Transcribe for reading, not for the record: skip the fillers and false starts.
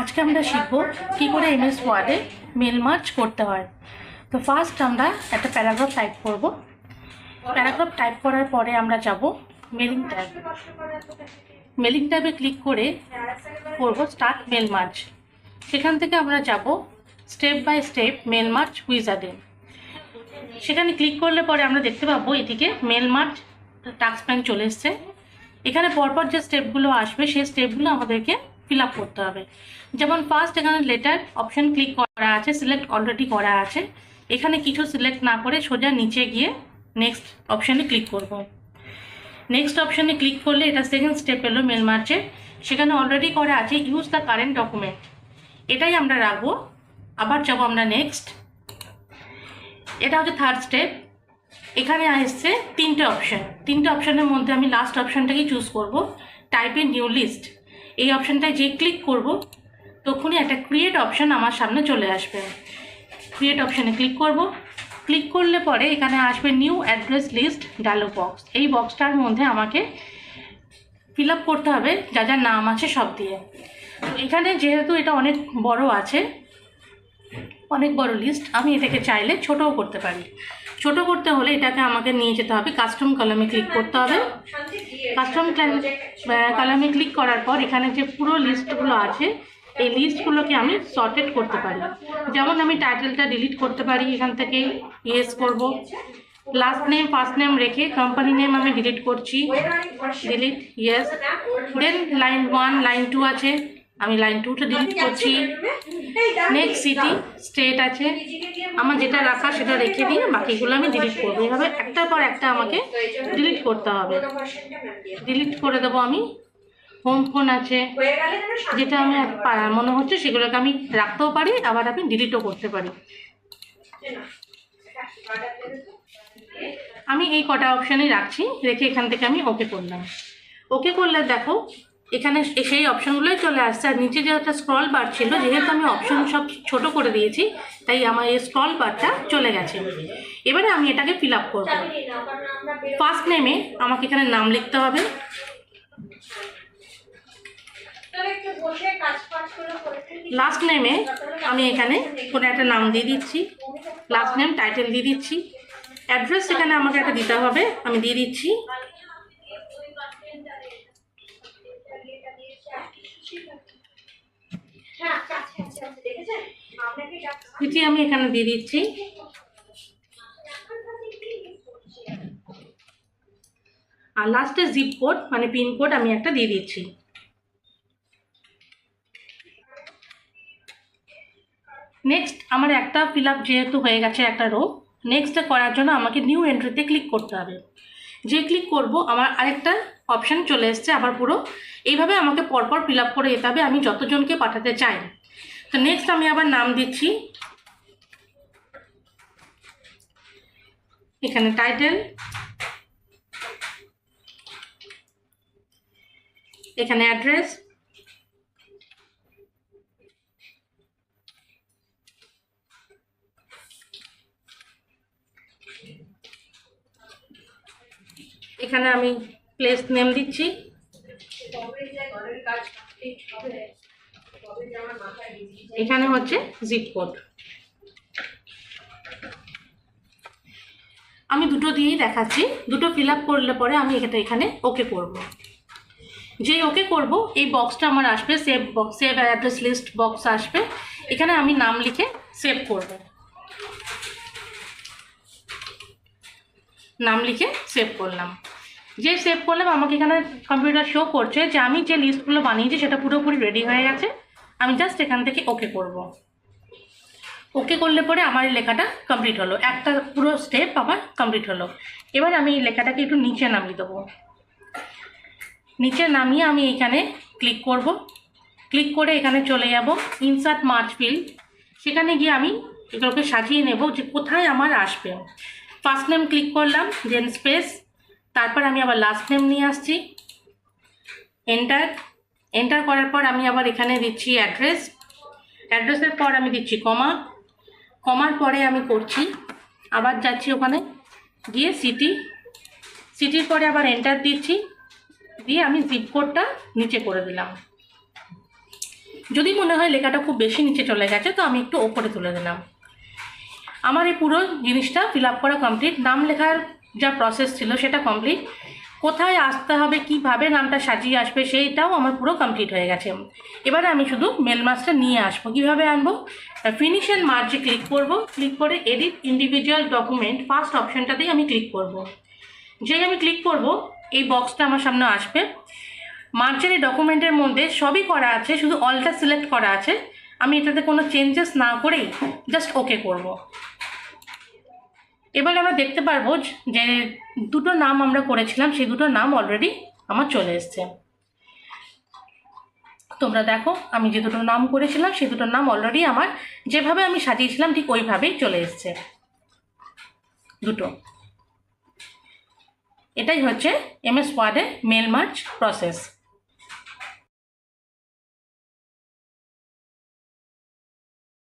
আজকে আমরা শিখব কি করে এমএস ওয়ার্ডে মেল মার্জ করতে হয়। তো ফার্স্ট আমরা একটা প্যারাগ্রাফ টাইপ করব। প্যারাগ্রাফ টাইপ করার পরে আমরা যাব মেলিং ট্যাব। মেলিং ট্যাবে ক্লিক করে করব স্টার্ট মেল মার্জ। সেখান থেকে আমরা যাব step by step mail merge উইজার্ডে। সেখানে ক্লিক করলে পরে আমরা দেখতে পাবো এদিকে মেল মার্জ টাস্ক প্যান চলে এসছে। এখানে পরপর যে স্টেপগুলো আসবে সেই স্টেপগুলো আমাদেরকে ফিল আপ করতে হবে। যেমন ফার্স্ট এখানে লেটার অপশন ক্লিক করা আছে, সিলেক্ট অলরেডি করা আছে। এখানে কিছু সিলেক্ট না করে সোজা নিচে গিয়ে নেক্সট অপশানে ক্লিক করব। নেক্সট অপশানে ক্লিক করলে এটা সেকেন্ড স্টেপ এলো মেল মার্চে। সেখানে অলরেডি করা আছে ইউজ দ্য কারেন্ট ডকুমেন্ট, এটাই আমরা রাখবো। আবার যাবো আমরা নেক্সট, এটা হচ্ছে থার্ড স্টেপ। এখানে আসছে তিনটে অপশানের মধ্যে আমি লাস্ট অপশানটাকেই চুজ করব, টাইপ ইন নিউ লিস্ট। এই অপশানটায় যে ক্লিক করব তখনই একটা ক্রিয়েট অপশান আমার সামনে চলে আসবে। ক্রিয়েট অপশানে ক্লিক করব। ক্লিক করলে পরে এখানে আসবে new address list dialog box. এই বক্সটার মধ্যে আমাকে ফিল আপ করতে হবে যা যা নাম আছে সব দিয়ে। এখানে যেহেতু এটা অনেক বড় আছে, অনেক বড় লিস্ট, আমি এটাকে চাইলে ছোটও করতে পারি। ছোট করতে হলে এটাকে আমাকে নিয়ে যেতে হবে কাস্টম কলামে ক্লিক করতে হবে। কাস্টম কলামে ক্লিক করার পর এখানে যে পুরো লিস্টগুলো আছে এই লিস্টগুলোকে আমি সর্টেড করতে পারি। যেমন আমি টাইটেলটা ডিলিট করতে পারি, এখান থেকে ইয়েস করব। লাস্ট নেম ফার্স্ট নেম রেখে কোম্পানি নেম আমি ডিলিট করছি, ডিলিট ইয়েস। দেন লাইন 1 লাইন 2 আছে, আমি লাইন 2টা ডিলিট করছি। নেক্সট সিটি স্টেট আছে, আমার যেটা রাখা সেটা রেখে দিয়ে বাকিগুলো আমি ডিলিট করবো। এইভাবে একটার পর একটা আমাকে ডিলিট করতে হবে। ডিলিট করে দেবো আমি। হোম ফোন আছে, যেটা আমি মনে হচ্ছে সেগুলোকে আমি রাখতেও পারি, আবার আমি ডিলিটও করতে পারি। আমি এই কটা অপশানেই রাখছি, রেখে এখান থেকে আমি ওকে করলাম। ওকে করলে দেখো এখানে সেই অপশানগুলোই চলে আসছে। আর নিচে যে একটা স্ক্রল বার ছিল, যেহেতু আমি অপশান সব ছোট করে দিয়েছি তাই আমার এই স্ক্রল বারটা চলে গেছে। এবারে আমি এটাকে ফিল আপ করবো। ফার্স্ট নেমে আমাকে এখানে নাম লিখতে হবে। লাস্ট নেমে আমি এখানে কোনো একটা নাম দিয়ে দিচ্ছি, লাস্ট নেম টাইটেল দিয়ে দিচ্ছি। অ্যাড্রেস এখানে আমাকে একটা দিতে হবে, আমি দিয়ে দিচ্ছি। সিটি আমি এখানে দিয়ে দিচ্ছি। আর লাস্টে জিপ কোড মানে পিনকোড আমি একটা দিয়ে দিচ্ছি। নেক্সট আমার একটা ফিল আপ যেহেতু হয়ে গেছে একটা রো, নেক্সট করার জন্য আমাকে নিউ এন্ট্রিতে ক্লিক করতে হবে। যে ক্লিক করব আমার আরেকটা অপশান চলে এসছে আবার পুরো। এইভাবে আমাকে পরপর ফিল আপ করে যেতে হবে আমি যতজনকে পাঠাতে চাই। তো নেক্সট আমি আবার নাম দিচ্ছি, এখানে টাইটেল, এখানে অ্যাড্রেস, এখানে আমি প্লেস নেম দিচ্ছি, এখানে হচ্ছে জিপ কোড। আমি দুটো দিয়েই দেখাচ্ছি। দুটো ফিল আপ করলে পরে আমি এটা এখানে ওকে করব। যেই ওকে করব এই বক্সটা আমার আসবে, save box, save address list box আসবে। এখানে আমি নাম লিখে সেভ করব, নাম লিখে সেভ করলাম। যে সেভ করলাম আমাকে এখানে কম্পিউটার শো করছে যে আমি যে লিস্টগুলো বানিয়েছি সেটা পুরোপুরি রেডি হয়ে গেছে। আমি জাস্ট এখান থেকে ওকে করব। ওকে করলে পরে আমার এই লেখাটা কমপ্লিট হলো, একটা পুরো স্টেপ আমার কমপ্লিট হলো। এবার আমি এই লেখাটাকে একটু নিচে নামিয়ে দেবো। নিচে নামিয়ে আমি এখানে ক্লিক করব। ক্লিক করে এখানে চলে যাব ইনসার্ট মার্জ ফিল্ড। সেখানে গিয়ে আমি এগুলোকে সাজিয়ে নেব যে কোথায় আমার আসবে। ফার্স্ট নেম ক্লিক করলাম, দেন স্পেস, তারপর আমি আবার লাস্ট নেম নিয়ে আসছি, এন্টার। এন্টার করার পর আমি আবার এখানে দিচ্ছি অ্যাড্রেস, অ্যাড্রেসের পর আমি দিচ্ছি কমা, কমার পরে আমি করছি আবার যাচ্ছি ওখানে গিয়ে সিটি, সিটির পরে আবার এন্টার দিচ্ছি, দিয়ে আমি জিপ কোডটা নিচে করে দিলাম। যদি মনে হয় লেখাটা খুব বেশি নিচে চলে গেছে তো আমি একটু ওপরে তুলে দিলাম। আমার এই পুরো জিনিসটা ফিল আপ করা কমপ্লিট। নাম লেখার যা প্রসেস ছিল সেটা কমপ্লিট। কোথায় আসতে হবে, কীভাবে নামটা সাজিয়ে আসবে সেইটাও আমার পুরো কমপ্লিট হয়ে গেছে। এবারে আমি শুধু মেল মার্কসটা নিয়ে আসবো। কীভাবে আনবো? ফিনিশ অ্যান্ড মার্জে ক্লিক করব, ক্লিক করে এডিট ইন্ডিভিজুয়াল ডকুমেন্ট ফার্স্ট অপশানটাতেই আমি ক্লিক করব। যেই আমি ক্লিক করব এই বক্সটা আমার সামনে আসবে। মার্চের এই ডকুমেন্টের মধ্যে সবই করা আছে, শুধু অলটা সিলেক্ট করা আছে। আমি এটাতে কোনো চেঞ্জেস না করেই জাস্ট ওকে করব। এবার আমরা দেখতে পারবো যে দুটো নাম আমরা করেছিলাম সেই দুটো নাম অলরেডি আমার চলে এসছে। তোমরা দেখো আমি যে দুটো নাম করেছিলাম সেই দুটোর নাম অলরেডি আমার যেভাবে আমি সাজিয়েছিলাম ঠিক ওইভাবেই চলে এসছে দুটো। এটাই হচ্ছে এমএস ওয়ার্ডে মেল মার্জ প্রসেস।